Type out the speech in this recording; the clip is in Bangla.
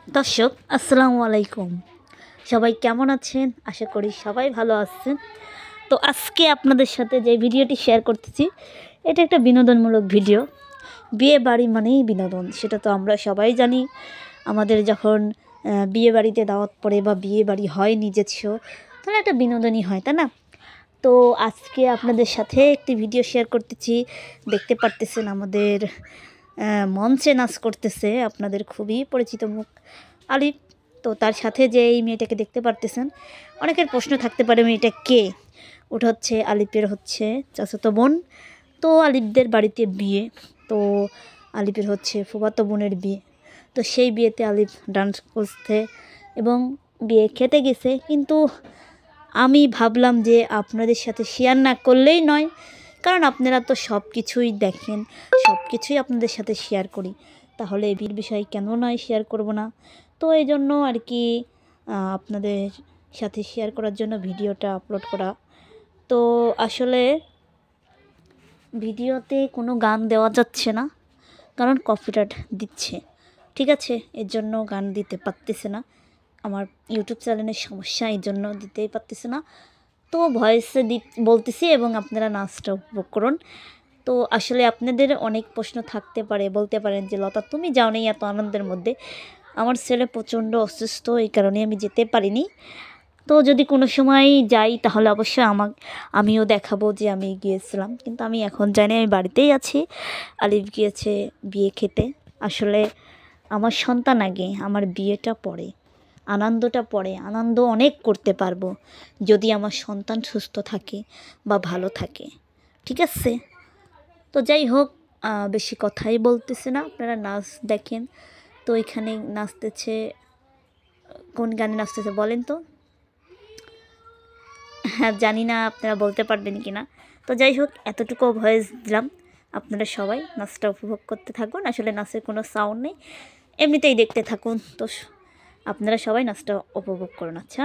দর্শক আসসালামু আলাইকুম। সবাই কেমন আছেন? আশা করি সবাই ভালো আছেন। তো আজকে আপনাদের সাথে যে ভিডিওটি শেয়ার করতেছি, এটা একটা বিনোদনমূলক ভিডিও। বিয়ে বাড়ি মানেই বিনোদন, সেটা তো আমরা সবাই জানি। আমাদের যখন বিয়ে বাড়িতে দাওয়াত পড়ে বা বিয়ে বাড়ি হয় নিজস্ব, তাহলে একটা বিনোদনই হয়, তাই না? তো আজকে আপনাদের সাথে একটি ভিডিও শেয়ার করতেছি। দেখতে পারতেছেন আমাদের মঞ্চে নাচ করতেছে আপনাদের খুবই পরিচিত মুখ আলিফ। তো তার সাথে যে এই মেয়েটাকে দেখতে পারতেছেন, অনেকের প্রশ্ন থাকতে পারে মেয়েটা কে। ওটা হচ্ছে আলিফের চাচাতো বোন। তো আলিফদের বাড়িতে বিয়ে, তো আলিফের ফুফাতো বোনের বিয়ে। তো সেই বিয়েতে আলিফ ডান্স করছে এবং বিয়ে খেতে গেছে, কিন্তু আমি ভাবলাম যে আপনাদের সাথে শেয়ার না করলেই নয়, কারণ আপনারা তো সব কিছুই দেখেন, সব কিছুই আপনাদের সাথে শেয়ার করি, তাহলে এই বিষয় কেন নয় শেয়ার করব না। তো এই জন্য আর কি আপনাদের সাথে শেয়ার করার জন্য ভিডিওটা আপলোড করা। তো আসলে ভিডিওতে কোনো গান দেওয়া যাচ্ছে না, কারণ কপিরাইট দিচ্ছে, ঠিক আছে? এর জন্য গান দিতে পারতেছে না, আমার ইউটিউব চ্যানেলের সমস্যা, এই জন্য দিতেই পারতেছে না। তো ভয়েসে বলতেছি এবং আপনারা নাচটা উপভোগ করুন। তো আসলে আপনাদের অনেক প্রশ্ন থাকতে পারে, বলতে পারেন যে লতা তুমি যাও নেই এত আনন্দের মধ্যে। আমার ছেলে প্রচণ্ড অসুস্থ, এই কারণে আমি যেতে পারিনি। তো যদি কোনো সময় যাই তাহলে অবশ্যই আমিও দেখাবো যে আমি গিয়েছিলাম, কিন্তু আমি এখন জানি, আমি বাড়িতেই আছি। আলিফ গিয়েছে বিয়ে খেতে। আসলে আমার সন্তান আগে, আমার বিয়েটা পরে, আনন্দটা পরে। আনন্দ অনেক করতে পারবো যদি আমার সন্তান সুস্থ থাকে বা ভালো থাকে, ঠিক আছে? তো যাই হোক, বেশি কথাই বলতেছে না, আপনারা নাচ দেখেন। তো এখানে নাচতেছে, কোন গানে নাচতেছে বলেন তো? হ্যাঁ, জানি না আপনারা বলতে পারবেন কি না। তো যাই হোক, এতটুকু ভয়েস দিলাম, আপনারা সবাই নাচটা উপভোগ করতে থাকুন। আসলে নাচের কোনো সাউন্ড নেই, এমনিতেই দেখতে থাকুন। তো আপনারা সবাই নাচটা উপভোগ করুন। আচ্ছা।